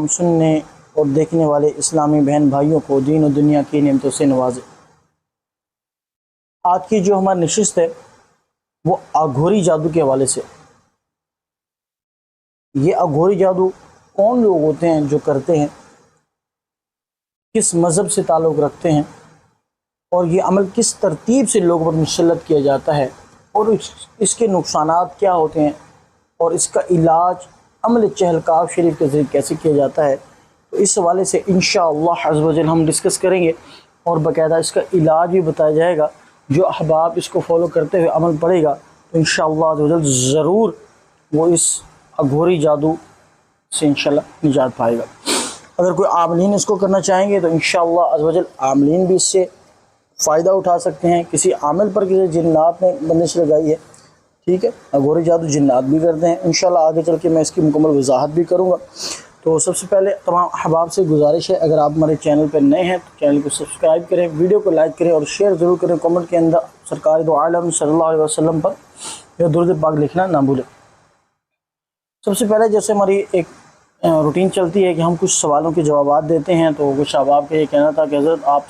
सुनने और देखने वाले इस्लामी बहन भाइयों को दीन और दुनिया की नेमतों से नवाजे। आज की जो हमारी नशिस्त है वो अघोरी जादू के हवाले से। ये अघोरी जादू कौन लोग होते हैं जो करते हैं, किस मज़हब से ताल्लुक़ रखते हैं और ये अमल किस तरतीब से लोगों पर मुसल्लत किया जाता है और इसके नुकसानात क्या होते हैं और इसका इलाज अमल चहलकाव शरीफ के ज़रिए कैसे किया जाता है। तो इस हवाले से इंशाअल्लाह अज़्ज़ व जल हम डिस्कस करेंगे और बाकायदा इसका इलाज भी बताया जाएगा। जो अहबाब इसको फॉलो करते हुए अमल पड़ेगा तो इंशाअल्लाह अज़्ज़ व जल ज़रूर वो इस अघोरी जादू से इंशाअल्लाह निजात पाएगा। अगर कोई आमलीन इसको करना चाहेंगे तो इंशाअल्लाह अज़्ज़ व जल आमलीन भी इससे फ़ायदा उठा सकते हैं। किसी आमिल पर किसी जिन्नात ने बंदिश लगाई है, ठीक है, अघोरी जादू जिन्नात भी करते हैं। इंशाअल्लाह आगे चल के मैं इसकी मुकम्मल वजाहत भी करूँगा। तो सबसे पहले तमाम अहबाब से गुजारिश है, अगर आप हमारे चैनल पर नए हैं तो चैनल को सब्सक्राइब करें, वीडियो को लाइक करें और शेयर ज़रूर करें। कमेंट के अंदर सरकार दो आलम सल्लल्लाहु अलैहि वसल्लम पर यह दुरूद पाक लिखना ना भूलें। सबसे पहले जैसे हमारी एक रूटीन चलती है कि हम कुछ सवालों के जवाब देते हैं, तो कुछ अहबाब का ये कहना था कि हज़रत आप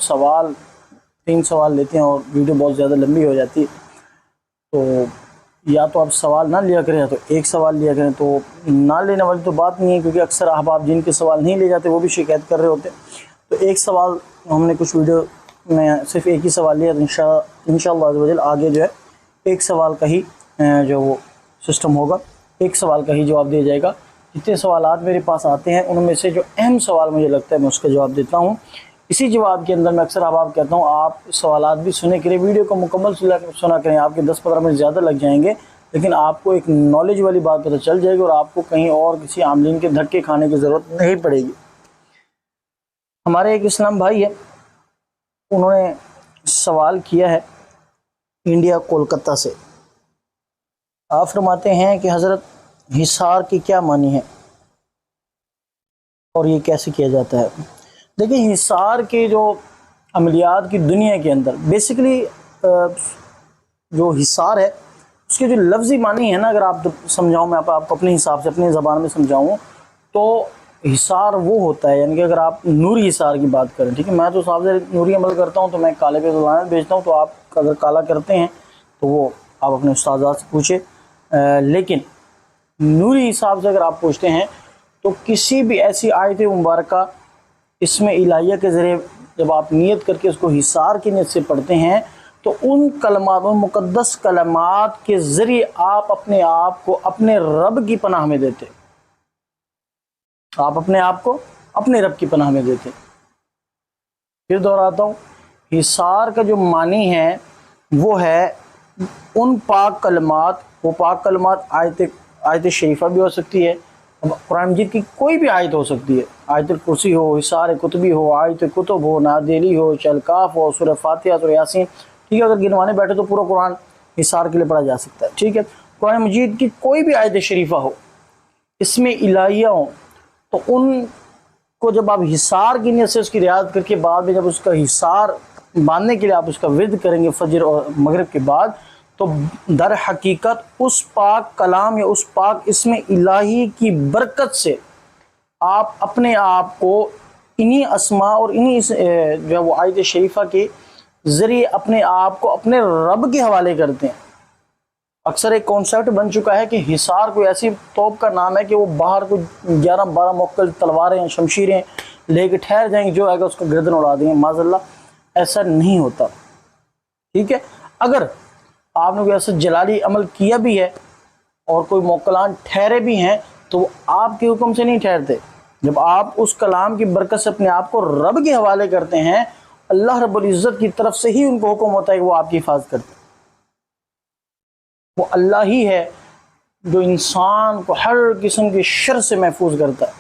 3 सवाल लेते हैं और वीडियो बहुत ज़्यादा लंबी हो जाती है, तो या तो आप सवाल ना लिया करें या तो एक सवाल लिया करें। तो ना लेने वाली तो बात नहीं है, क्योंकि अक्सर अहबाब जिनके सवाल नहीं ले जाते वो भी शिकायत कर रहे होते हैं। तो एक सवाल हमने कुछ वीडियो में सिर्फ एक ही सवाल लिया, तो इंशाअल्लाह अज़्ज़ व जल आगे जो है एक सवाल का ही जो वो सिस्टम होगा, एक सवाल का ही जवाब दिया जाएगा। जितने सवालात मेरे पास आते हैं उनमें से जो अहम सवाल मुझे लगता है मैं उसका जवाब देता हूँ। इसी जवाब के अंदर मैं अक्सर अहबाब कहता हूँ आप सवालात भी सुने करें, वीडियो को मुकम्मल सुना करें। आपके 10-15 मिनट ज़्यादा लग जाएंगे, लेकिन आपको एक नॉलेज वाली बात पता चल जाएगी और आपको कहीं और किसी आमलीन के धक्के खाने की ज़रूरत नहीं पड़ेगी। हमारे एक इस्लाम भाई है, उन्होंने सवाल किया है इंडिया कोलकाता से। आप फरमाते हैं कि हज़रत हिसार की क्या मानी है और ये कैसे किया जाता है। देखिए, हिसार के जो अमलियात की दुनिया के अंदर बेसिकली जो हिसार है उसके जो लफ्ज़ी मानी है ना, अगर आप समझाऊँ मैं आपको अपने हिसाब से अपनी ज़बान में समझाऊँ तो हिसार वो होता है, यानी कि अगर आप नूरी हिसार की बात करें, ठीक है, मैं तो साहब से नूरी अमल करता हूँ तो मैं काले पे लानत भेजता हूँ, तो आप अगर काला करते हैं तो वो आप अपने उस्ताद से पूछे। लेकिन नूरी हिसाब से अगर आप पूछते हैं तो किसी भी ऐसी आयत मुबारका इसमें इलाहिया के ज़रिए जब आप नियत करके उसको हिसार की नियत से पढ़ते हैं तो उन कलमात, उन मुक़द्दस कलमात के ज़रिए आप अपने आप को अपने रब की पनाह में देते, आप अपने आप को अपने रब की पनाह में देते। फिर दोहराता हूँ, हिसार का जो मानी है वो है उन पाक कलमात, वो पाक कलमात आयत शरीफा भी हो सकती है, कुरान मजीद की कोई भी आयत हो सकती है, आयतुल कुर्सी हो, हिसार कुतुबी हो, आयत कुतुब हो, नादेली हो, चलकाफ हो, सूरह फातिहा, सूरह यासीन, ठीक है। अगर गिनवाने बैठे तो पूरा कुरान हिसार के लिए पढ़ा जा सकता है, ठीक है। कुरान मजीद की कोई भी आयत शरीफा हो, इसमें इलाहिया हो, तो उनको जब आप हिसार की नियत से उसकी रियायत करके बाद में जब उसका हिसार बांधने के लिए आप उसका विर्द करेंगे फजर और मगरिब के बाद, तो दर हकीकत उस पाक कलाम या उस पाक इसमें इलाही की बरकत से आप अपने आप को इन्हीं अस्मा और इन्हीं जो है वो आयत शरीफा के ज़रिए अपने आप को अपने रब के हवाले करते हैं। अक्सर एक कॉन्सेप्ट बन चुका है कि हिसार कोई ऐसी तोप का नाम है कि वो बाहर को 11-12 मुख्तलिफ तलवारें शमशीरें लेके ठहर जाएंगे, जो आएगा उसका गर्दन उड़ा देंगे। माज़अल्लाह ऐसा नहीं होता, ठीक है। अगर आपने कोई ऐसा जलाली अमल किया भी है और कोई मोक्कलान ठहरे भी हैं तो वो आपके हुक्म से नहीं ठहरते। जब आप उस कलाम की बरकत से अपने आप को रब के हवाले करते हैं, अल्लाह रब्बुल इज़्ज़त की तरफ से ही उनको हुक्म होता है कि वो आपकी हिफाजत करते हैं। वो अल्लाह ही है जो इंसान को हर किस्म की शर से महफूज करता है।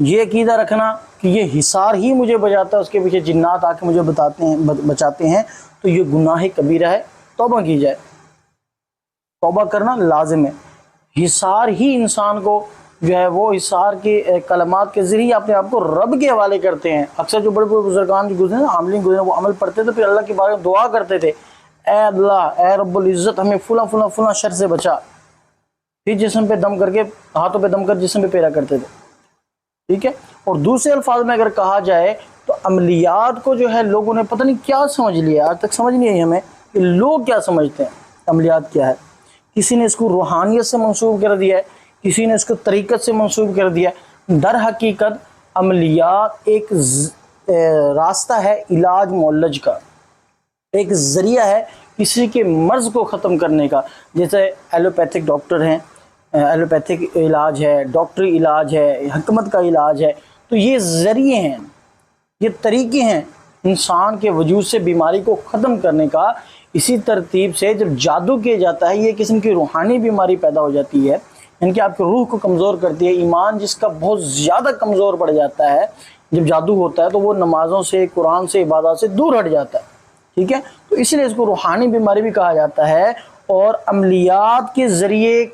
ये अकीदा रखना कि ये हिसार ही मुझे बचाता है, उसके पीछे जिन्नात आके मुझे बचाते हैं, तो ये गुनाह कबीरा है। तौबा की जाए, तौबा करना लाजिम है। हिसार ही इंसान को जो है वो हिसार के कलमात के ज़रिए अपने आप को रब के हवाले करते हैं। अक्सर जो बड़े बड़े बुजुर्गान जो गुजरे, आमलीन गुजरे, वो अमल पढ़ते थे, फिर अल्लाह के बारे में दुआ करते थे, ए अल्लाह, ए रब्बुल इज़्ज़त, हमें फुला फुला फुला शर से बचा। फिर जिस्म पे दम करके, हाथों पे दम कर जिस्म पे पेरा करते थे। ठीक है। और दूसरे अल्फाज में अगर कहा जाए तो अमलियात को जो है लोगों ने पता नहीं क्या समझ लिया, आज तक समझ नहीं आई हमें कि लोग क्या समझते हैं अमलियात क्या है। किसी ने इसको रूहानियत से मंसूब कर दिया है, किसी ने इसको तरीक़त से मंसूब कर दिया। दर हकीकत अमलियात एक रास्ता है इलाज मुअल्लज का, एक ज़रिया है किसी के मर्ज़ को ख़त्म करने का। जैसे एलोपैथिक डॉक्टर हैं, एलोपैथिक इलाज है, डॉक्टरी इलाज है, हिकमत का इलाज है। तो ये ज़रिए हैं, ये तरीके हैं इंसान के वजूद से बीमारी को ख़त्म करने का। इसी तरतीब से जब जादू किया जाता है, ये किस्म की रूहानी बीमारी पैदा हो जाती है, यानी कि आपके रूह को कमज़ोर करती है। ईमान जिसका बहुत ज़्यादा कमज़ोर पड़ जाता है जब जादू होता है, तो वो नमाज़ों से, कुरान से, इबादत से दूर हट जाता है। ठीक है, तो इसलिए इसको रूहानी बीमारी भी कहा जाता है। और अमलियात के ज़रिए,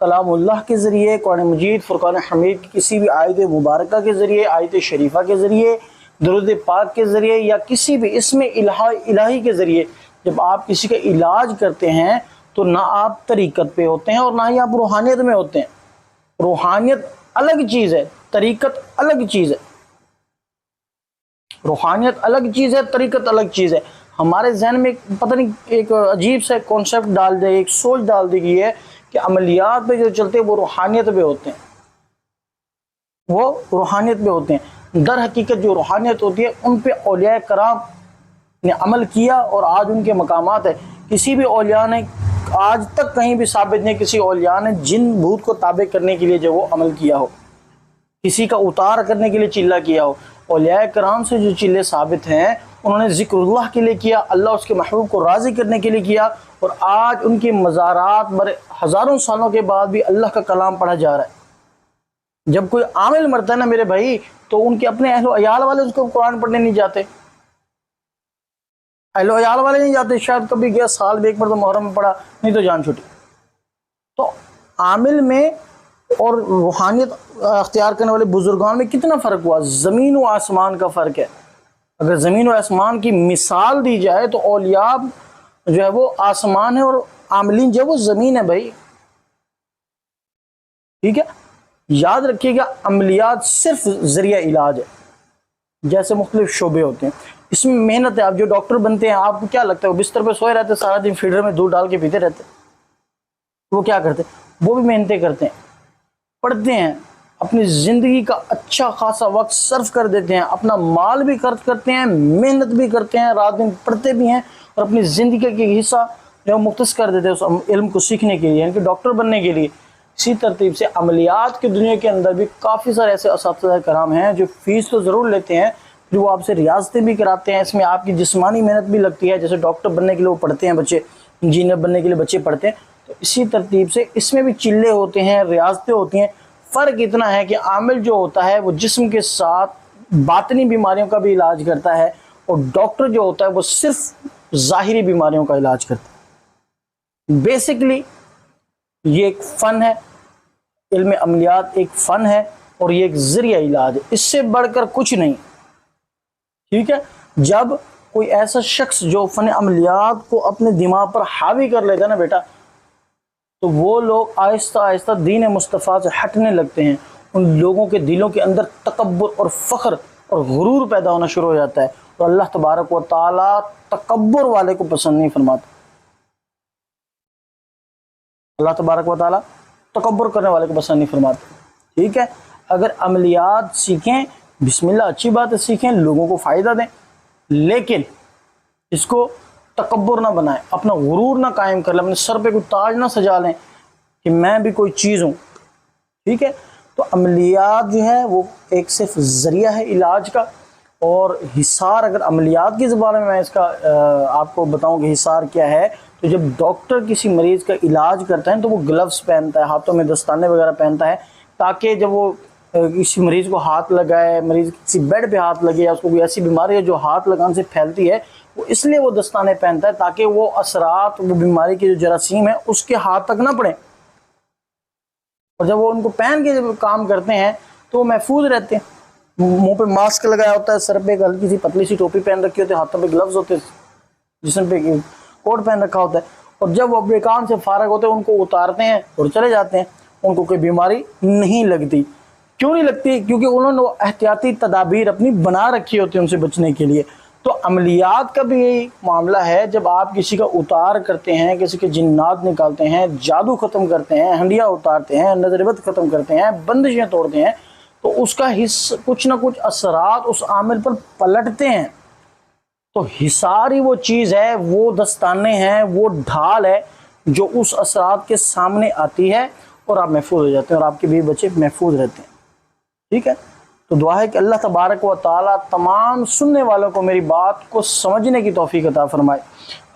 कलामुल्लाह के ज़रिए, कुरान मजीद, फुरकान हमीद की किसी भी आयत मुबारक के ज़रिए, आयत शरीफा के ज़रिए, दुरूद पाक के ज़रिए, या किसी भी इसमें इलाही के ज़रिए जब आप किसी का इलाज करते हैं तो ना आप तरीक़त पे होते हैं और ना ही आप रूहानियत में होते हैं। रूहानियत अलग चीज़ है, तरीक़त अलग चीज़ है। रूहानियत अलग चीज़ है, तरीक़त अलग चीज़ है। हमारे जहन में पता नहीं एक अजीब सा कॉन्सेप्ट डाल दे, एक सोच डाल दी गई है कि अमलियात पे जो चलते हैं वो रूहानियत पे होते हैं, वो रूहानियत पे होते हैं। दर हकीकत जो रूहानियत होती है उन पे औलिया कराम ने अमल किया और आज उनके मकामात है। किसी भी औलिया ने आज तक कहीं भी साबित नहीं किसी औलिया ने जिन भूत को ताबे करने के लिए जो वो अमल किया हो, किसी का उतार करने के लिए चिल्ला किया हो। औलिया कराम से जो चिल्ले साबित हैं उन्होंने ज़िक्रुल्लाह के लिए किया, अल्लाह उसके महबूब को राज़ी करने के लिए किया। और आज उनके मज़ारात बड़े हज़ारों सालों के बाद भी अल्लाह का कलाम पढ़ा जा रहा है। जब कोई आमिल मरता है ना मेरे भाई, तो उनके अपने अहलो अयाल वाले उसको कुरान पढ़ने नहीं जाते, अहलो अयाल वाले नहीं जाते। शायद कभी गया साल में एक बार तो मुहर्रम में पढ़ा, नहीं तो जान छुटी। तो आमिल में और रूहानियत अख्तियार करने वाले बुजुर्गान में कितना फ़र्क हुआ, ज़मीन व आसमान का फ़र्क है। अगर ज़मीन व आसमान की मिसाल दी जाए तो औलिया जो है वो आसमान है और आमिलीन जो है वो ज़मीन है भाई। ठीक है, याद रखिएगा अमलियात सिर्फ ज़रिया इलाज है। जैसे मुख्तलिफ शोबे होते हैं, इसमें मेहनत है। आप जो डॉक्टर बनते हैं, आपको क्या लगता है वो बिस्तर पर सोए रहते सारा दिन, फीडर में दूध डाल के पीते रहते? वो क्या करते? वो भी मेहनतें करते हैं, पढ़ते हैं, अपनी ज़िंदगी का अच्छा खासा वक्त सर्फ कर देते हैं, अपना माल भी खर्च करते हैं, मेहनत भी करते हैं, रात दिन पढ़ते भी हैं और अपनी ज़िंदगी का हिस्सा जो मुख्तस कर देते हैं उस इल्म को सीखने के लिए, यानी कि डॉक्टर बनने के लिए। इसी तरतीब से अमलियात की दुनिया के अंदर भी काफ़ी सारे ऐसे असातिज़ा कराम हैं जो फ़ीस तो ज़रूर लेते हैं, फिर वो आपसे रियासतें भी कराते हैं। इसमें आपकी जिस्मानी मेहनत भी लगती है। जैसे डॉक्टर बनने के लिए वो पढ़ते हैं बच्चे, इंजीनियर बनने के लिए बच्चे पढ़ते हैं, तो इसी तरतीब से इसमें भी चिल्ले होते हैं, रियासतें होती हैं। फ़र्क इतना है कि आमिल जो होता है वो जिस्म के साथ बातनी बीमारियों का भी इलाज करता है और डॉक्टर जो होता है वो सिर्फ ज़ाहिरी बीमारियों का इलाज करता है। बेसिकली ये एक फ़न है, इल्म अमलियात एक फ़न है और ये एक ज़रिया इलाज है, इससे बढ़कर कुछ नहीं। ठीक है, जब कोई ऐसा शख्स जो फ़न अमलियात को अपने दिमाग पर हावी कर लेगा ना बेटा, तो वो लोग आहिस्ता आहिस्ता दीन मुस्तफ़ा से हटने लगते हैं। उन लोगों के दिलों के अंदर तकब्बुर और फ़ख्र और गुरूर पैदा होना शुरू हो जाता है। तो अल्लाह तबारक व तआला तकब्बुर वाले को पसंद नहीं फरमाता। अल्लाह तबारक व तआला तकब्बुर करने वाले को पसंद नहीं फरमाते। ठीक है, अगर अमलियात सीखें, बिस्मिल्लाह, अच्छी बात है, सीखें, लोगों को फ़ायदा दें, लेकिन इसको तकब्बुर ना बनाएं, अपना गुरूर ना कायम कर लें, अपने सर पे कोई ताज ना सजा लें कि मैं भी कोई चीज़ हूँ। ठीक है, तो अमलियात जो है वो एक सिर्फ ज़रिया है इलाज का। और हिसार, अगर अमलियात की ज़बान में मैं इसका आपको बताऊं कि हिसार क्या है, तो जब डॉक्टर किसी मरीज़ का इलाज करता है तो वो ग्लव्स पहनता है, हाथों में दस्ताने वगैरह पहनता है, ताकि जब वो किसी मरीज़ को हाथ लगाए, मरीज़ किसी बेड पे हाथ लगे या उसको कोई ऐसी बीमारी है जो हाथ लगाने से फैलती है, वो इसलिए वो दस्ताने पहनता है ताकि वो असरात, वो बीमारी की जो जरासीम है उसके हाथ तक ना पड़े। और जब वो उनको पहन के जब काम करते हैं तो वो महफूज रहते हैं। मुंह पे मास्क लगाया होता है, सर पे एक हल्की सी पतली सी टोपी पहन रखी होती है, हाथों पे ग्लव्स होते हैं, जिसम पे कोट पहन रखा होता है। और जब वो अपने काम से फारग होते हैं उनको उतारते हैं और चले जाते हैं, उनको कोई बीमारी नहीं लगती। क्यों नहीं लगती? क्योंकि उन्होंने एहतियाती तदाबीर अपनी बना रखी होती है उनसे बचने के लिए। तो अमलियात का भी यही मामला है, जब आप किसी का उतार करते हैं, किसी के जिन्नात निकालते हैं, जादू ख़त्म करते हैं, हंडिया उतारते हैं, नजरबद ख़त्म करते हैं, बंदिशें तोड़ते हैं, तो उसका हिस्सा कुछ ना कुछ असरात उस आमिल पर पलटते हैं। तो हिसारी वो चीज़ है, वो दस्ताने हैं, वो ढाल है जो उस असरात के सामने आती है और आप महफूज हो जाते हैं और आपके बीवी बच्चे महफूज रहते हैं। ठीक है, तो दुआ है कि अल्लाह तबारक व ताला तमाम सुनने वालों को मेरी बात को समझने की तौफीक अता फरमाए।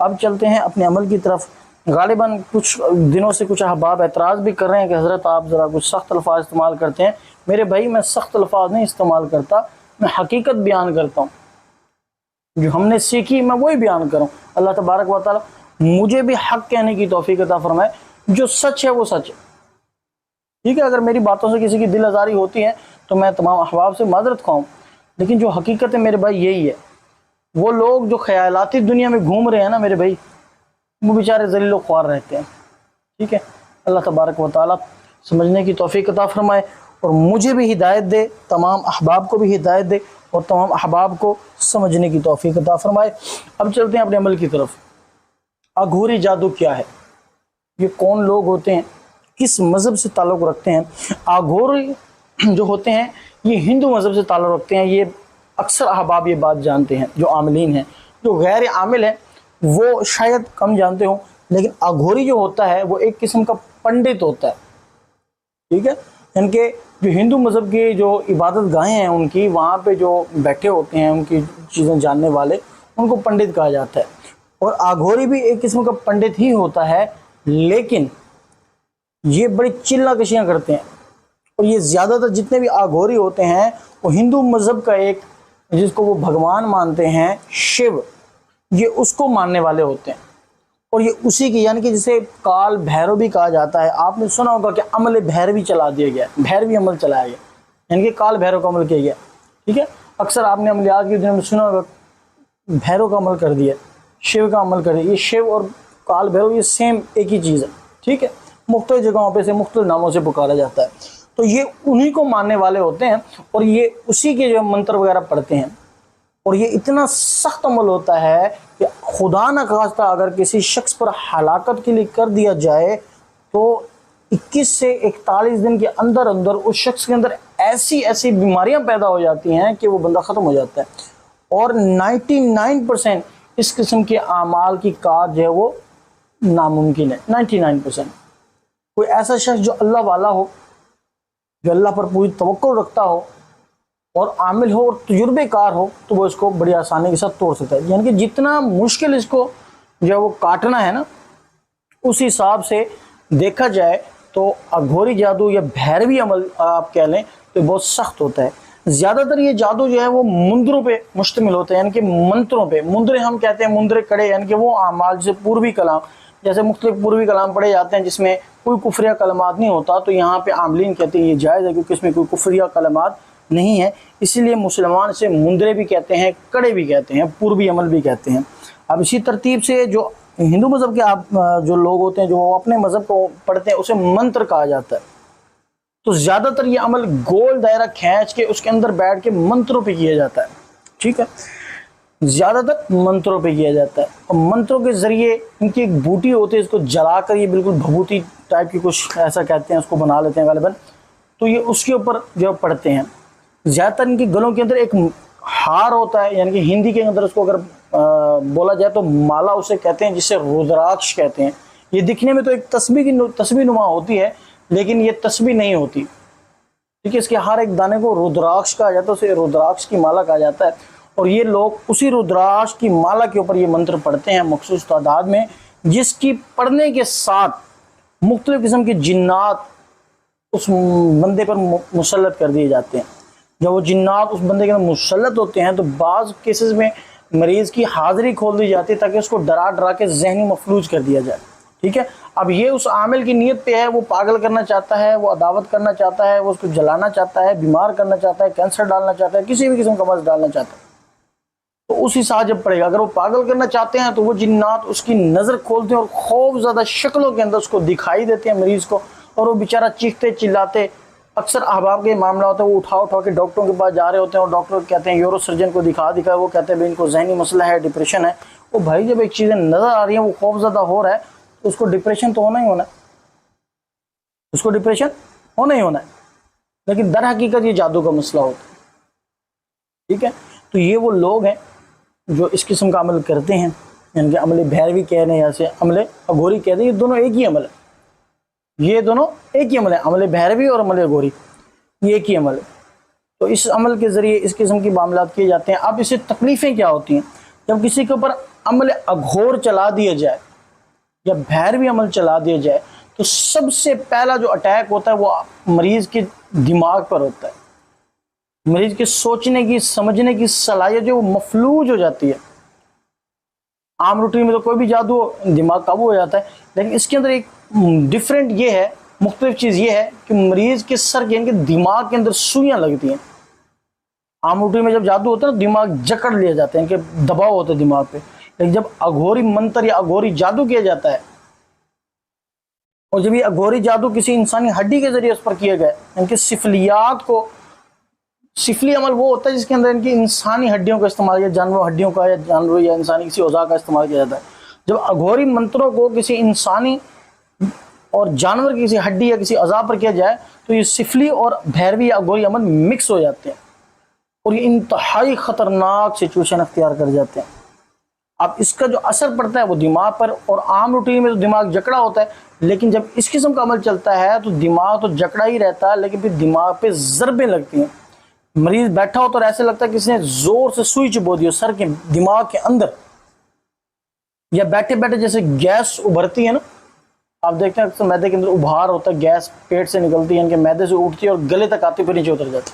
अब चलते हैं अपने अमल की तरफ। गालिबन कुछ दिनों से कुछ अहबाब एतराज़ भी कर रहे हैं कि हज़रत आप ज़रा कुछ सख्त अल्फाज इस्तेमाल करते हैं। मेरे भाई, मैं सख्त अल्फाज नहीं इस्तेमाल करता, मैं हकीकत बयान करता हूँ, जो हमने सीखी मैं वही बयान करूँ। अल्लाह तबारक व ताला मुझे भी हक़ कहने की तौफीक अता फरमाए, जो सच है वो सच है। ठीक है, अगर मेरी बातों से किसी की दिल आज़ारी होती है तो मैं तमाम अहबाब से माजरत खाऊँ, लेकिन जो हकीकत है मेरे भाई यही है। वो लोग जो ख्यालाती दुनिया में घूम रहे हैं ना मेरे भाई, वो बेचारे ज़लील व ख्वार रहते हैं। ठीक है, अल्लाह तबारक व ताला समझने की तौफीक अता फरमाए और मुझे भी हिदायत दे, तमाम अहबाब को भी हिदायत दे और तमाम अहबाब को समझने की तौफीक अता फरमाए। अब चलते हैं अपने अमल की तरफ। अघोरी जादू क्या है? ये कौन लोग होते हैं? किस मज़हब से ताल्लुक़ रखते हैं? अघोरी जो होते हैं ये हिंदू मज़हब से ताल्लुक़ रखते हैं। ये अक्सर अहबाब ये बात जानते हैं, जो आमिलीन हैं। जो गैर आमिल हैं वो शायद कम जानते हों, लेकिन अघोरी जो होता है वो एक किस्म का पंडित होता है। ठीक है, इनके जो हिंदू मज़हब की जो इबादत गाहें हैं उनकी, वहाँ पे जो बैठे होते हैं उनकी चीज़ें जानने वाले, उनको पंडित कहा जाता है। और अघोरी भी एक किस्म का पंडित ही होता है, लेकिन ये बड़ी चिल्ला कशियाँ करते हैं। और ये ज़्यादातर जितने भी अघोरी होते हैं वो हिंदू मज़हब का एक, जिसको वो भगवान मानते हैं, शिव, ये उसको मानने वाले होते हैं। और ये उसी की, यानी कि जिसे काल भैरव भी कहा जाता है। आपने सुना होगा कि अमल भैरवी चला दिया गया, भैरवी अमल चलाया गया, यानी कि काल भैरव का अमल किया गया। ठीक है, अक्सर आपने अमलियात के दिनों में सुना होगा भैरव का अमल कर दिया, शिव का अमल कर दिया। ये शिव और काल भैरव ये सेम एक ही चीज़ है। ठीक है, मुख्तलिफ जगहों पे से मुख्तलिफ नामों से पुकारा जाता है। तो ये उन्हीं को मानने वाले होते हैं और ये उसी के जो मंत्र वगैरह पढ़ते हैं। और ये इतना सख्त अमल होता है कि खुदा न खास्ता अगर किसी शख्स पर हलाकत के लिए कर दिया जाए तो 21 से 41 दिन के अंदर अंदर उस शख्स के अंदर ऐसी ऐसी बीमारियां पैदा हो जाती हैं कि वो बंदा ख़त्म हो जाता है। और 99% इस किस्म के आमाल की कार जो है वो नामुमकिन है। 99% कोई ऐसा शख्स जो अल्लाह वाला हो, जो अल्लाह पर पूरी तवक्कुल रखता हो और आमिल हो और तजुर्बेकार हो, तो वो इसको बड़ी आसानी के साथ तोड़ सकता है। यानी कि जितना मुश्किल इसको जो है वो काटना है ना, उस हिसाब से देखा जाए तो अघोरी जादू या भैरवी अमल आप कह लें तो बहुत सख्त होता है। ज़्यादातर ये जादू जो है वो मुंदरों पे मुश्तमिल होता है, यानी कि मंत्रों पे। मुंदरे हम कहते हैं, मुंदरे कड़े, यानी कि वो आमाल जैसे पूर्वी कलाम, जैसे मुख्तलिफ पूर्वी कलाम पढ़े जाते हैं जिसमें कोई कुफरिया कलमात नहीं होता, तो यहाँ पे आमलीन कहते हैं ये जायज़ है क्योंकि इसमें कोई कुफरिया कलमात नहीं है। इसीलिए मुसलमान से मुंदरे भी कहते हैं, कड़े भी कहते हैं, पूर्वी अमल भी कहते हैं। अब इसी तरतीब से जो हिंदू मज़हब के आप जो लोग होते हैं जो अपने मज़हब को पढ़ते हैं उसे मंत्र कहा जाता है। तो ज़्यादातर ये अमल गोल दायरा खींच के उसके अंदर बैठ के मंत्रों पे किया जाता है। ठीक है, ज़्यादातर मंत्रों पे किया जाता है। और मंत्रों के ज़रिए इनकी एक बूटी होती है, इसको जलाकर ये बिल्कुल भभूति टाइप की कुछ ऐसा कहते हैं, उसको बना लेते हैं गालिबन। तो ये उसके ऊपर जो पढ़ते हैं। ज़्यादातर इनके गलों के अंदर एक हार होता है, यानी कि हिंदी के अंदर उसको अगर बोला जाए तो माला उसे कहते हैं, जिसे रुद्राक्ष कहते हैं। ये दिखने में तो एक तस्बीह नुमा होती है, लेकिन ये तस्बीह नहीं होती। ठीक है, इसके हर एक दाने को रुद्राक्ष कहा जाता है, उसे रुद्राक्ष की माला कहा जाता है। और ये लोग उसी रुद्राक्ष की माला के ऊपर ये मंत्र पढ़ते हैं मखसूस तादाद में, जिसकी पढ़ने के साथ मुख्तलिफ किस्म के जिन्नात उस बंदे पर मुसल्लत कर दिए जाते हैं। जब वो जिन्नात उस बंदे के अंदर मुसल्लत होते हैं तो बाज़ केसेस में मरीज़ की हाज़िरी खोल दी जाती है ताकि उसको डरा डरा के जहनी मफलूज कर दिया जाए। ठीक है, अब ये उस आमिल की नीयत पे है, वो पागल करना चाहता है, वो अदावत करना चाहता है, वो उसको जलाना चाहता है, बीमार करना चाहता है, कैंसर डालना चाहता है, किसी भी किस्म का मर्ज डालना चाहता है, तो उस हिसाब जब पड़ेगा। अगर वो पागल करना चाहते हैं तो वो जिन्नात उसकी नज़र खोलते हैं और खौफ ज़्यादा शक्लों के अंदर उसको दिखाई देते हैं मरीज़ को, और वो बेचारा चीखते चिल्लाते अक्सर अहबाब के मामला होता है, वो उठा उठा के डॉक्टरों के पास जा रहे होते हैं और डॉक्टर कहते हैं, यूरो सर्जन को दिखा वो कहते हैं भाई इनको जहनी मसला है, डिप्रेशन है। वो भाई जब एक चीज़ें नज़र आ रही हैं, वो खौफज़दा हो रहा है, तो उसको डिप्रेशन तो होना ही होना है, उसको डिप्रेशन होना ही होना है। लेकिन दर हकीकत ये जादू का मसला होता है, ठीक है। तो ये वो लोग हैं जो इस किस्म का अमल करते हैं, यानी कि अमले भैरवी कह रहे हैं या से अमले अघोरी कह रहे हैं, ये दोनों एक ही अमल है, ये दोनों एक ही अमल है, अमले भैरवी और अमले अघोरी ये एक ही अमल है। तो इस अमल के ज़रिए इस किस्म की मामलात किए जाते हैं। अब इससे तकलीफ़ें क्या होती हैं, जब किसी के ऊपर अमल अघोर चला दिया जाए या भैरवी अमल चला दिया जाए, तो सबसे पहला जो अटैक होता है वो मरीज़ के दिमाग पर होता है। मरीज़ के सोचने की समझने की सलाहियत जो मफलूज हो जाती है। आम रूटीन में तो कोई भी जादू हो दिमाग काबू हो जाता है, लेकिन इसके अंदर एक डिफरेंट ये है, मुख्तलिफ चीज़ ये है कि मरीज़ के सर के इनके दिमाग के अंदर सुइयाँ लगती हैं। आम रूटीन में जब जादू होता है ना, दिमाग जकड़ लिया जाता है, इनके दबाव होता है दिमाग पे। लेकिन जब अघोरी मंत्र या अघोरी जादू किया जाता है, और जब ये अघोरी जादू किसी इंसानी हड्डी के जरिए उस पर किया गया, इनके सिफलियात को, सिफली अमल वो होता है जिसके अंदर इनकी इंसानी हड्डियों का इस्तेमाल या जानवर हड्डियों का या जानवर या इंसानी किसी औजार का इस्तेमाल किया जाता है। जब अघोरी मंत्रों को किसी इंसानी और जानवर की किसी हड्डी या किसी औजार पर किया जाए, तो ये सिफली और भैरवी या अघोरी अमल मिक्स हो जाते हैं और ये इंतहाई ख़तरनाक सिचुएशन अख्तियार कर जाते हैं। अब इसका जो असर पड़ता है वो दिमाग पर, और आम रूटीन में तो दिमाग जकड़ा होता है, लेकिन जब इस किस्म का अमल चलता है तो दिमाग तो जकड़ा ही रहता है, लेकिन फिर दिमाग पे ज़रबें लगती हैं। मरीज बैठा हो तो ऐसे लगता है किसी ने जोर से सुई चुबो दी हो सर के दिमाग के अंदर, या बैठे बैठे जैसे गैस उभरती है ना, आप देखते हैं अक्सर मैदे के अंदर उभार होता है, गैस पेट से निकलती है, इनके मैदे से उठती है और गले तक आती फिर नीचे उतर जाती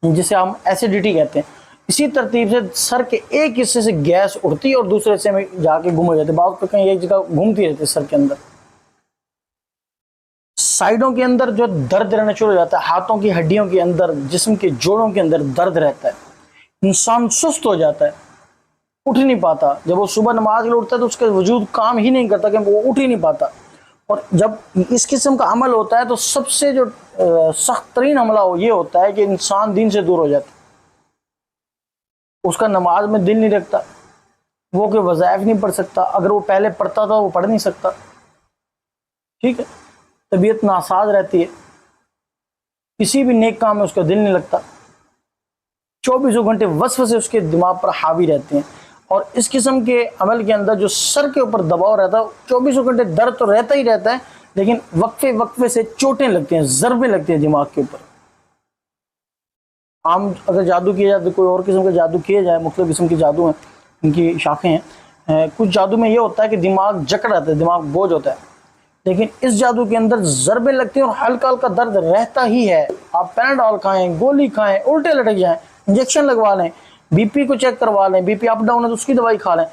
है, जिसे हम एसिडिटी कहते हैं। इसी तरतीब से सर के एक हिस्से से गैस उड़ती है और दूसरे हिस्से में जाके गुम हो जाती है, बात कहीं एक जगह घूमती रहती है सर के अंदर। साइडों के अंदर जो दर्द रहना शुरू हो जाता है, हाथों की हड्डियों के अंदर, जिस्म के जोड़ों के अंदर दर्द रहता है, इंसान सुस्त हो जाता है, उठ नहीं पाता। जब वो सुबह नमाज के लिए उठता है तो उसका वजूद काम ही नहीं करता, क्योंकि वो उठ ही नहीं पाता। और जब इस किस्म का अमल होता है तो सबसे जो सख्त तरीन हमला हो ये होता है कि इंसान दीन से दूर हो जाता है, उसका नमाज में दिल नहीं रखता, वो कोई वज़ाइफ नहीं पढ़ सकता, अगर वो पहले पढ़ता था वो पढ़ नहीं सकता, ठीक है। तबीयत नासाज रहती है, किसी भी नेक काम में उसका दिल नहीं लगता, 24 घंटे वसवसे उसके दिमाग पर हावी रहते हैं। और इस किस्म के अमल के अंदर जो सर के ऊपर दबाव रहता है, 24 घंटे दर्द तो रहता ही रहता है, लेकिन वक्फे वक्फे से चोटें लगती हैं, ज़रबें लगती हैं दिमाग के ऊपर। आम अगर जादू किया जाए तो कोई और किस्म का जादू किया जाए, मुख्तलिफ किस्म के जादू हैं, इनकी शाखें हैं। कुछ जादू में ये होता है कि दिमाग जकड़ रहता है, दिमाग बोझ होता है, लेकिन इस जादू के अंदर ज़रबें लगती हैं और हल्का हल्का दर्द रहता ही है। आप पैराडॉल खाएं, गोली खाएं, उल्टे लटक जाएं, इंजेक्शन लगवा लें, बीपी को चेक करवा लें, बीपी अप डाउन है तो उसकी दवाई खा लें,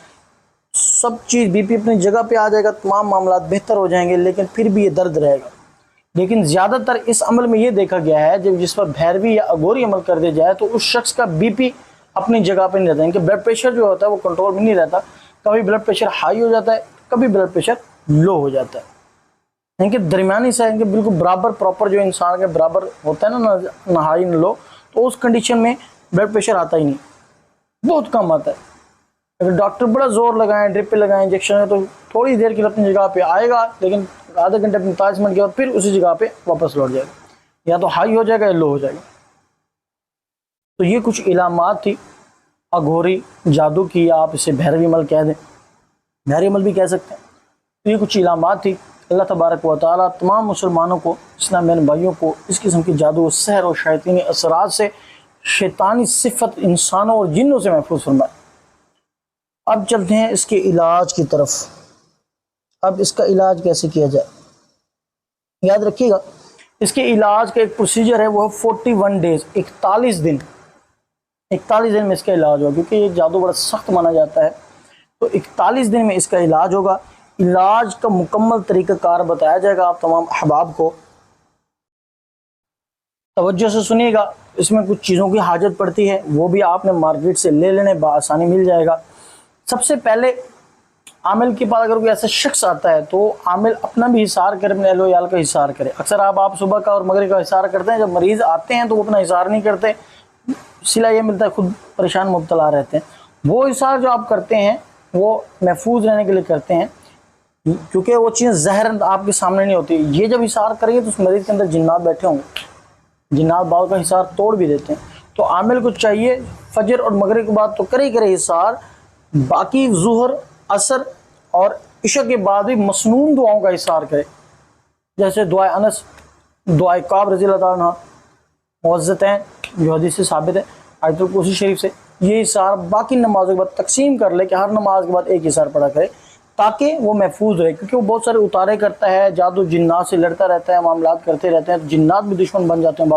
सब चीज़ बीपी अपनी जगह पे आ जाएगा, तमाम मामला बेहतर हो जाएंगे, लेकिन फिर भी ये दर्द रहेगा। लेकिन ज़्यादातर इस अमल में ये देखा गया है जब जिस पर भैरवी या अघोरी अमल कर दिया जाए तो उस शख्स का बीपी अपनी जगह पे नहीं रहता, इनके ब्लड प्रेशर जो होता है वो कंट्रोल में नहीं रहता, कभी ब्लड प्रेशर हाई हो जाता है, कभी ब्लड प्रेशर लो हो जाता है। इनके दरमियानी से इनके बिल्कुल बराबर प्रॉपर जो इंसान के बराबर होता है ना हाई न लो, तो उस कंडीशन में ब्लड प्रेशर आता ही नहीं, बहुत कम आता है। अगर डॉक्टर बड़ा जोर लगाएं, ड्रिप पे लगाएं, इंजेक्शन है, तो थोड़ी देर के लिए अपनी जगह पे आएगा, लेकिन आधे घंटे 45 मिनट के बाद फिर उसी जगह पे वापस लौट जाएगा, या तो हाई हो जाएगा या लो हो जाएगा। तो ये कुछ इलामात थी अघोरी जादू की, या आप इसे भैरवी अमल कह दें, भैरवी अमल भी कह सकते हैं। तो ये कुछ इलामात थी। अल्लाह तबारक व तआला तमाम मुसलमानों को, इस्लामी भाइयों को इस किस्म की जादू, सहर और शैतानी असरात से, शैतानी सिफत इंसानों और जिन्नों से महफूज फरमाए। अब चलते हैं इसके इलाज की तरफ। अब इसका इलाज कैसे किया जाए, याद रखिएगा, इसके इलाज का एक प्रोसीजर है, वो है 41 डेज, 41 दिन। 41 दिन में इसका इलाज होगा, क्योंकि ये जादू बड़ा सख्त माना जाता है, तो 41 दिन में इसका इलाज होगा। इलाज का मुकम्मल तरीक़ाकार बताया जाएगा आप तमाम अहबाब को। तवज्जो से सुनिएगा, इसमें कुछ चीज़ों की हाजत पड़ती है, वो भी आपने मार्केट से ले लेने, बआसानी मिल जाएगा। सबसे पहले आमिल के पास अगर कोई ऐसा शख्स आता है तो आमिल अपना भी हिसार करे, अपने अहलो याल का हिसार करे। अक्सर आप सुबह का और मगरिब का हिसार करते हैं, जब मरीज़ आते हैं तो वो अपना हिसार नहीं करते, सिला ये मिलता है खुद परेशान मुब्तला रहते हैं। वो हिसार जो आप करते हैं वो महफूज रहने के लिए करते हैं, क्योंकि वो चीज़ ज़हर आपके सामने नहीं होती। ये जब हिसार करेंगे तो उस मरीज़ के अंदर जिन्नात बैठे होंगे, जिन्नात बाल का हिसार तोड़ भी देते हैं। तो आमिल को चाहिए फजर और मगरिब के बाद तो करे ही करे हिसार, बाकी ज़ुहर, असर और इशा के बाद भी मसनून दुआओं का हिसार करे, जैसे दुआ अनस, दुआ काब रज़ी अल्लाह ताला मुअज़्ज़तैन जो हदीस से साबित है आयतुल कुर्सी शरीफ से, ये हिसार बाकी नमाज़ों के बाद तकसीम कर ले कि हर नमाज के बाद एक हिसार पढ़ा करे, ताकि वो महफूज रहे। क्योंकि वो बहुत सारे उतारे करता है, जादू जिन्नात से लड़ता रहता है, मामलात करते रहते हैं, तो जिन्नात भी दुश्मन बन जाते हैं।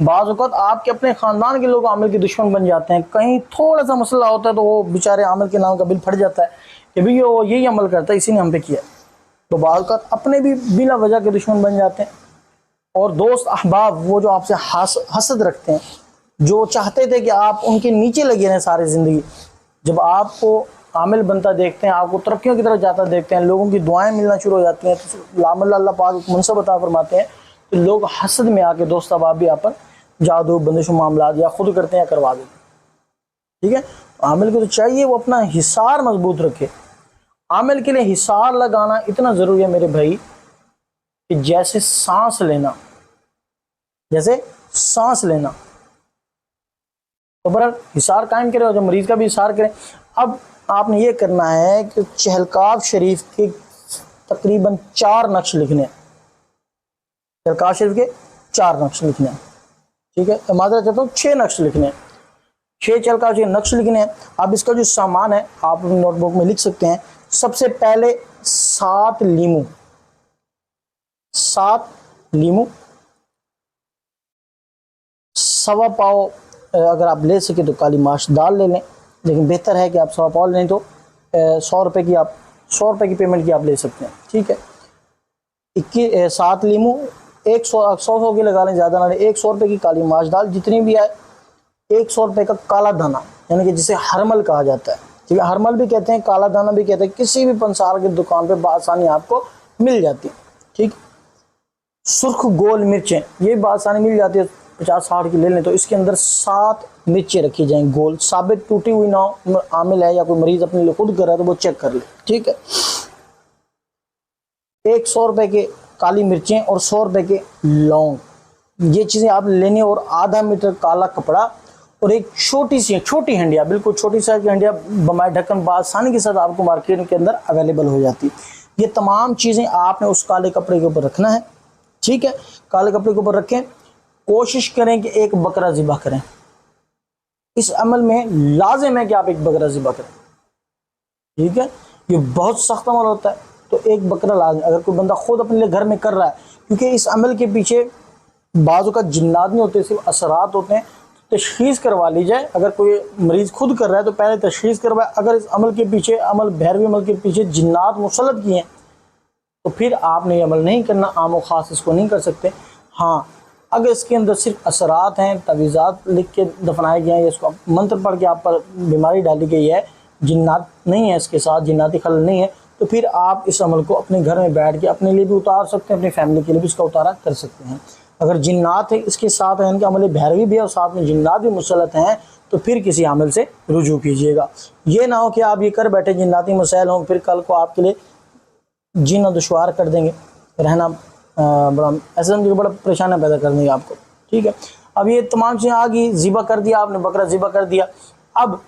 बाज़ औक़ात आपके अपने ख़ानदान के लोग आमिल के दुश्मन बन जाते हैं। कहीं थोड़ा सा मसला होता है तो वो बेचारे आमिल के नाम का बिल फट जाता है कि भाई वो यही अमल करता है, इसी ने हम पे किया। तो बाज़ औक़ात अपने भी बिला वजह के दुश्मन बन जाते हैं। और दोस्त अहबाब वो जो आपसे हसद रखते हैं, जो चाहते थे कि आप उनके नीचे लगे रहें सारी ज़िंदगी, जब आपको आमिल बनता देखते हैं, आपको तरक्कियों की तरफ जाता देखते हैं, लोगों की दुआएं मिलना शुरू हो जाती हैं, तो लामल्ला अल्लाह पाक मनसब अता फरमाते हैं, तो लोग हसद में आके दोस्त अहबाब भी आप पर जादू बंदिश मामलात या खुद करते हैं या करवा देते हैं। ठीक है, तो आमिल को तो चाहिए वो अपना हिसार मजबूत रखे। आमिल के लिए हिसार लगाना इतना ज़रूरी है मेरे भाई कि जैसे सांस लेना, जैसे सांस लेना। तो बहरहाल हिसार कायम करें और जब मरीज़ का भी हिसार करें। अब आपने ये करना है कि चहलकाव शरीफ के तकरीबन 4 नक्श लिखने हैं, चहलकाव शरीफ के 4 नक्श लिखने हैं। ठीक है, माजरा चाहता हूँ 6 नक्श लिखने हैं, 6 चहलकाव शरीफ नक्श लिखने हैं। अब इसका जो सामान है आप अपनी नोटबुक में लिख सकते हैं। सबसे पहले 7 लीमू, 7 लीमू, 1.25 पाव अगर आप ले सके तो काली माश दाल ले लें, लेकिन बेहतर है कि आप 1.25 पाव लें तो 100 रुपये की आप 100 रुपये की पेमेंट की आप ले सकते हैं। ठीक है, 7 लीमू, 100 की लगा लें, ज़्यादा ना लें। 100 रुपये की काली माश दाल जितनी भी आए, 100 रुपये का काला दाना, यानी कि जिसे हरमल कहा जाता है। ठीक है, हरमल भी कहते हैं, काला दाना भी कहते हैं, किसी भी पंसार की दुकान पे बआसानी आपको मिल जाती है। ठीक, सुर्ख गोल मिर्चें ये बआसानी मिल जाती है, 50-60 की ले लें। तो इसके अंदर 7 मिर्चें रखी जाएं गोल, साबित टूटी हुई ना हो, आमिल है या कोई मरीज़ अपने लिए खुद कर रहा है तो वो चेक कर ले। ठीक है, 100 रुपये के काली मिर्चें और 100 रुपये के लौंग, ये चीज़ें आप लेनी। और आधा मीटर काला कपड़ा और एक छोटी सी छोटी हंडिया, बिल्कुल छोटी साइज की हंडिया बमाए ढक्कन आसानी के साथ आपको मार्केट के अंदर अवेलेबल हो जाती है। ये तमाम चीज़ें आपने उस काले कपड़े के ऊपर रखना है। ठीक है, काले कपड़े के ऊपर रखें, कोशिश करें कि एक बकरा ज़िबा करें। इस अमल में लाजिम है कि आप एक बकरा ज़िबा करें। ठीक है, ये बहुत सख्त अमल होता है, तो एक बकरा लाजिम, अगर कोई बंदा खुद अपने लिए घर में कर रहा है, क्योंकि इस अमल के पीछे बाज़ों का जिन्नात नहीं होते, सिर्फ असरात होते हैं। तशख़ीस करवा ली जाए, अगर कोई मरीज़ खुद कर रहा है तो पहले तशख़ीस करवाए। अगर इस अमल के पीछे, भैरवी अमल के पीछे जिन्नात मुसल्लत किए हैं तो फिर आपने ये अमल नहीं करना, आम व ख़ास इसको नहीं कर सकते। हाँ, अगर इसके अंदर सिर्फ असरात हैं, तवीज़ात लिख के दफनाए गए हैं, इसको मंत्र पढ़ के आप पर बीमारी डाली गई है, जिन्नात नहीं है इसके साथ, जिन्नाती खलल नहीं है, तो फिर आप इस अमल को अपने घर में बैठ के अपने लिए भी उतार सकते हैं, अपनी फैमिली के लिए भी इसका उतारा कर सकते हैं। अगर जिन्नात है इसके साथ है, इनके अमल भैरवी भी है और साथ में जिन्नात भी मुसल्लत हैं, तो फिर किसी अमल से रुजू कीजिएगा। ये ना हो कि आप ये कर बैठे जिन्नाती मसाइल हों, फिर कल को आपके लिए जीना दुश्वार कर देंगे, रहना बड़ा ऐसे समझिए बड़ा परेशानी पैदा कर देंगे आपको। ठीक है, अब ये तमाम चीज़ें आ गई, ज़िबा कर दिया आपने, बकरा ज़िबा कर दिया। अब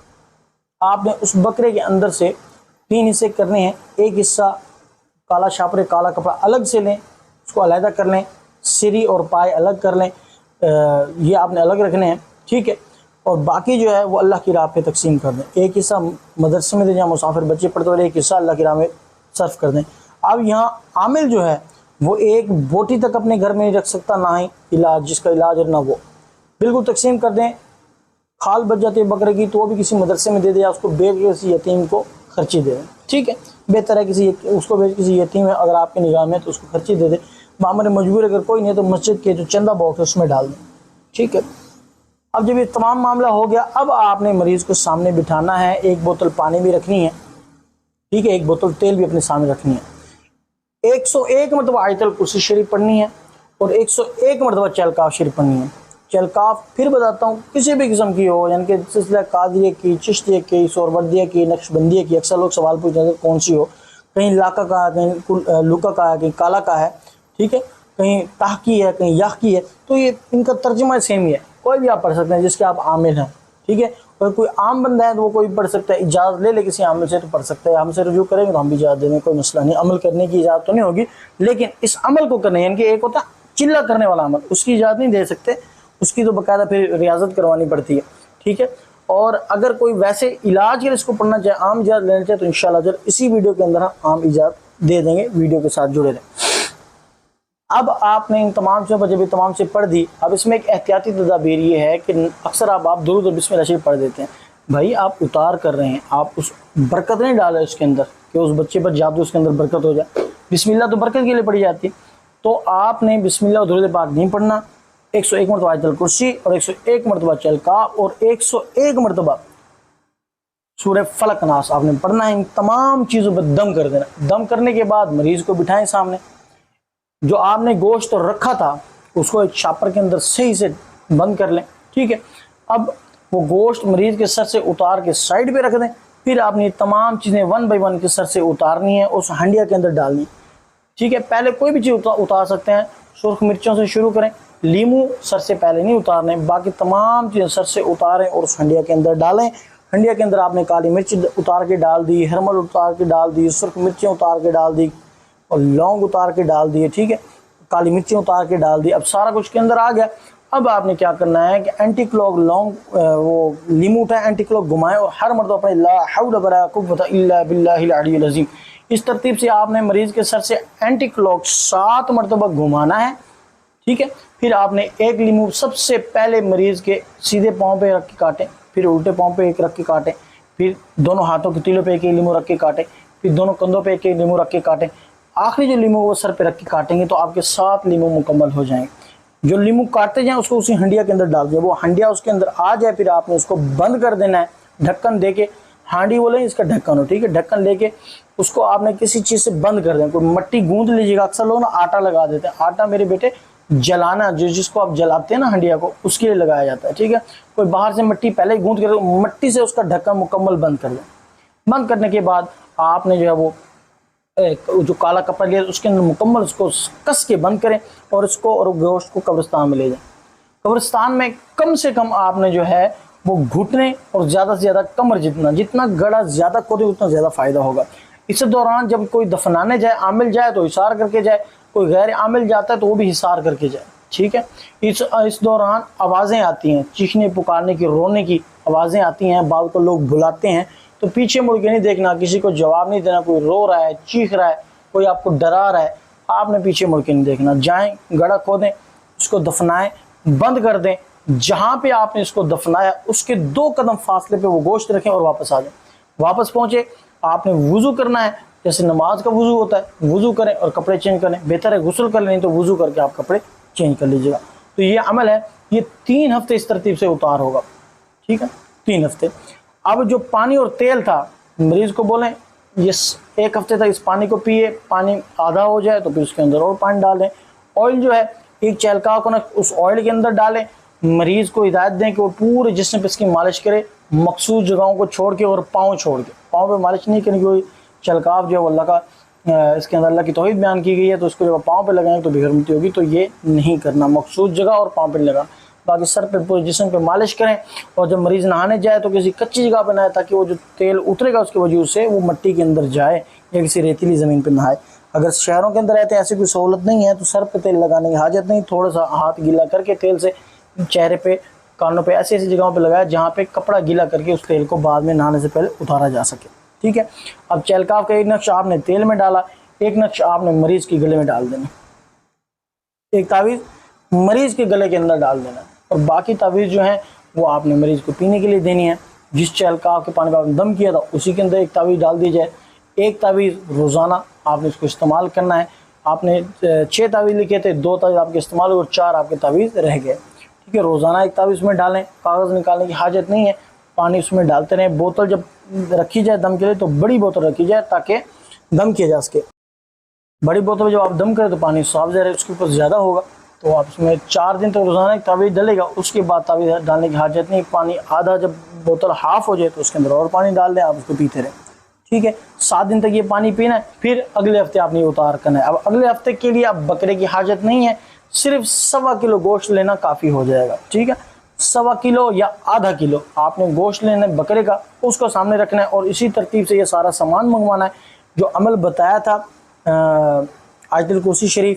आपने उस बकरे के अंदर से 3 हिस्से करने हैं। एक हिस्सा काला शापरे, काला कपड़ा अलग से लें, उसको अलहदा कर लें, सिरी और पाए अलग कर लें, ये आपने अलग रखने हैं। ठीक है, और बाकी जो है वो अल्लाह की राह पे तकसीम कर दें। एक हिस्सा मदरसे में दें जहाँ मुसाफिर बच्चे पढ़ते हैं, एक हिस्सा अल्लाह की राह में सर्फ कर दें। अब यहाँ आमिल जो है वो एक बोटी तक अपने घर में नहीं रख सकता, ना ही इलाज, जिसका इलाज और ना वो, बिल्कुल तकसीम कर दें। खाल बच जाती है बकरे की तो वो भी किसी मदरसे में दे दे या उसको बेच के किसी यतीम को खर्ची दे दें। ठीक है, बेहतर है उसको बेच किसी यतीम है, अगर आपके निगाह में तो उसको खर्ची दे दें। मामले मजबूर अगर कोई नहीं है तो मस्जिद के जो चंदा बॉक्स है उसमें डाल दें। ठीक है, अब जब ये तमाम मामला हो गया, अब आपने मरीज़ को सामने बिठाना है, एक बोतल पानी भी रखनी है। ठीक है, एक बोतल तेल भी अपने सामने रखनी है। 101 मरतबा आयतल कुर्सी शरीफ पढ़नी है और 101 मरतबा चलकाफ शरीफ पढ़नी है। चलकाफ फिर बताता हूँ, किसी भी किस्म की हो, यानी कि सिलसिला कादरिया की, चिश्तिया की, सोहरवर्दिया की, नक्शबंदिया की। अक्सर लोग सवाल पूछते हैं कौन सी हो, कहीं लाका का है, कहीं लुका का है, कहीं काला का है, ठीक है, कहीं ताह की है, कहीं याह की है। तो ये इनका तर्जुमा सेम ही है, कोई भी आप पढ़ सकते हैं जिसके आप आमिल हैं, ठीक है। और कोई आम बंदा है तो वो कोई पढ़ सकता है, इजाज़त ले किसी आमिल से तो पढ़ सकता है। हमसे रिव्यू करेंगे तो हम भी इजाज़त देंगे, कोई मसला नहीं। अमल करने की इजाज़त तो नहीं होगी, लेकिन इस अमल को करने, यानी कि एक होता चिल्ला करने वाला अमल, उसकी इजाज़त नहीं दे सकते, उसकी तो बाकायदा फिर रियाजत करवानी पड़ती है, ठीक है। और अगर कोई वैसे इलाज के लिए इसको पढ़ना चाहे, आम इजाज़त लेना चाहे, तो इंशाल्लाह जब इसी वीडियो के अंदर हम आम इजाज़त दे देंगे। वीडियो के साथ जुड़े रहें। अब आपने इन तमाम चीज़ों पर जब तमाम से पढ़ दी, अब इसमें एक एहतियाती तदाबीर ये है कि अक्सर आप दुरूद और बिस्मिल्लाह शरीफ पढ़ देते हैं। भाई आप उतार कर रहे हैं, आप उस बरकत नहीं डाले उसके अंदर कि उस बच्चे पर जादू उसके अंदर बरकत हो जाए। बिस्मिल्लाह तो बरकत के लिए पढ़ी जाती है, तो आपने बिस्मिल्लाह और दुरूद पाक नहीं पढ़ना। 101 मरतबा आयतुल कुर्सी और 101 मरतबा चलकाफ और 101 मरतबा सूरह फलक नास आपने पढ़ना है। इन तमाम चीज़ों पर दम कर देना। दम करने के बाद मरीज़ को बिठाएं सामने, जो आपने गोश्त तो रखा था उसको एक छापर के अंदर सही से बंद कर लें, ठीक है। अब वो गोश्त मरीज़ के सर से उतार के साइड पे रख दें। फिर आपने तमाम चीज़ें 1 बाय 1 के सर से उतारनी है, उस हंडिया के अंदर डालनी, ठीक है। पहले कोई भी चीज़ उतार सकते हैं। सुर्ख मिर्चों से शुरू करें, लीमू सर से पहले नहीं उतारने, बाकी तमाम चीज़ें सर से उतारें और उस हंडिया के अंदर डालें। हंडिया के अंदर आपने काली मिर्च उतार के डाल दी, हरमल उतार के डाल दी, सुर्ख मिर्चें उतार के डाल दी और लौंग उतार के डाल दिए, ठीक है, काली मिर्चें उतार के डाल दी। अब सारा कुछ के अंदर आ गया। अब आपने क्या करना है कि एंटी क्लॉक लौंग वो लीमू उठाएं, एंटी क्लॉक घुमाएं और हर मरतबा अपने ला हौल वला कुव्वता इल्ला बिल्लाहिल अलिय्यिल अज़ीम, इस तरतीब से आपने मरीज़ के सर से एंटी क्लॉक 7 मरतबा घुमाना है, ठीक है। फिर आपने एक लीमू सबसे पहले मरीज़ के सीधे पाँव पे रख के काटें, फिर उल्टे पाँव पे एक रख के काटें, फिर दोनों हाथों के तीलों पे एक लीमू रख के काटें, फिर दोनों कंधों पे एक लीमू रख के काटें। आखिरी जो लीमू वो सर पे रख के काटेंगे तो आपके 7 लीमू मुकम्मल हो जाएंगे। जो लीमू काटते जाएं उसको उसी हंडिया के अंदर डाल दिया, वो हंडिया उसके अंदर आ जाए, फिर आपने उसको बंद कर देना है ढक्कन दे के। हांडी बोले इसका ढक्कन हो, ठीक है। ढक्कन लेके उसको आपने किसी चीज़ से बंद कर दें। कोई मट्टी गूंद लीजिएगा, अक्सर लोग ना आटा लगा देते हैं। आटा मेरे बेटे जलाना, जिसको आप जलाते हैं ना हंडिया को, उसके लिए लगाया जाता है, ठीक है। कोई बाहर से मट्टी पहले गूंद कर मट्टी से उसका ढक्कन मुकम्मल बंद कर दें। बंद करने के बाद आपने जो है वो जो काला कपड़ा लिया उसके अंदर मुकम्मल उसको कस के बंद करें और इसको और गोश्त को कब्रिस्तान में ले जाएं। कब्रिस्तान में कम से कम आपने जो है वो घुटने और ज़्यादा से ज़्यादा कमर जितना गड़ा ज़्यादा खोदे उतना ज़्यादा फ़ायदा होगा। इस दौरान जब कोई दफनाने जाए, आमिल जाए तो हिसार करके जाए, कोई गैर आमिल जाता है तो वो भी हिसार करके जाए, ठीक है। इस दौरान आवाज़ें आती हैं, चीखने पुकारने की, रोने की आवाज़ें आती हैं, बाद को लोग बुलाते हैं, तो पीछे मुड़ के नहीं देखना, किसी को जवाब नहीं देना। कोई रो रहा है, चीख रहा है, कोई आपको डरा रहा है, आपने पीछे मुड़ के नहीं देखना। जाएं, गड़ा खोदें, उसको दफनाएं, बंद कर दें। जहाँ पे आपने इसको दफनाया उसके 2 कदम फासले पे वो गोश्त रखें और वापस आ जाएं। वापस पहुँचे, आपने वुज़ू करना है, जैसे नमाज का वुज़ू होता है, वुज़ू करें और कपड़े चेंज करें। बेहतर है गुस्ल कर लें, तो वुज़ू करके आप कपड़े चेंज कर लीजिएगा। तो ये अमल है, ये 3 हफ्ते इस तरतीब से उतार होगा, ठीक है, 3 हफ्ते। अब जो पानी और तेल था, मरीज़ को बोलें ये 1 हफ्ते तक इस पानी को पिए, पानी आधा हो जाए तो फिर उसके अंदर और पानी डालें। ऑयल जो है एक चहलका को ना उस ऑयल के अंदर डालें। मरीज़ को हिदायत दें कि वो पूरे जिस्म पे इसकी मालिश करे, मखसूस जगहों को छोड़ के और पाँव छोड़ के। पाँव पे मालिश नहीं करनी, कोई चलकाफ जो है अल्लाह का इसके अंदर अल्लाह की तौहीद बयान की गई है, तो उसको जब पाँव पे लगाएंगे तो बेहरमती होगी, तो ये नहीं करना। मखसूस जगह और पाँव पे लगा, बाकी सर पे पूरे जिस्म पे मालिश करें। और जब मरीज़ नहाने जाए तो किसी कच्ची जगह पर नहाए, ताकि वो जो तेल उतरेगा उसके वजूद से वो मिट्टी के अंदर जाए या किसी रेतीली ज़मीन पर नहाए। अगर शहरों के अंदर रहते हैं, ऐसी कोई सहूलत नहीं है, तो सर पे तेल लगाने की हाजत नहीं। थोड़ा सा हाथ गीला करके तेल से चेहरे पे, कानों पे, ऐसी ऐसी जगहों पे लगाया जहाँ पे कपड़ा गीला करके उस तेल को बाद में नहाने से पहले उतारा जा सके, ठीक है। अब चहलकाफ का एक नक्श आपने तेल में डाला, एक नक्श आपने मरीज़ के गले में डाल देना, एक तावीज़ मरीज़ के गले के अंदर डाल देना, और बाकी तावीज़ जो है वो आपने मरीज़ को पीने के लिए देनी है। जिस चहलकाफ के पानी का आपने दम किया था उसी के अंदर एक तावीज़ डाल दी जाए। एक तावीज़ रोज़ाना आपने इसको इस्तेमाल करना है। आपने 6 तावीज़ लिखे थे, 2 तावीज़ आपके इस्तेमाल हुए और 4 आपके तावीज़ रह गए, ठीक है। रोज़ाना एक तावीज़ में डालें, कागज़ निकालने की हाजत नहीं है। पानी उसमें डालते रहें। बोतल जब रखी जाए दम के लिए तो बड़ी बोतल रखी जाए ताकि दम किया जा सके। बड़ी बोतल में जब आप दम करें तो पानी साफ ज़्यादा उसके ऊपर ज़्यादा होगा, तो आप उसमें 4 दिन तक रोज़ाना एक तावीज़ डलेगा। उसके बाद तावीज़ डालने की हाजत नहीं। पानी आधा जब बोतल हाफ़ हो जाए तो उसके अंदर और पानी डाल दें, आप उसको पीते रहें। ठीक है, 7 दिन तक ये पानी पीना है, फिर अगले हफ्ते आपने उतार करना है। अब अगले हफ्ते के लिए आप बकरे की हाजत नहीं है, सिर्फ 1.25 किलो गोश्त लेना काफ़ी हो जाएगा। ठीक है, 1.25 किलो या आधा किलो आपने गोश्त लेना है बकरे का, उसको सामने रखना है और इसी तरतीब से ये सारा सामान मंगवाना है जो अमल बताया था। आयतुल कुर्सी शरीफ,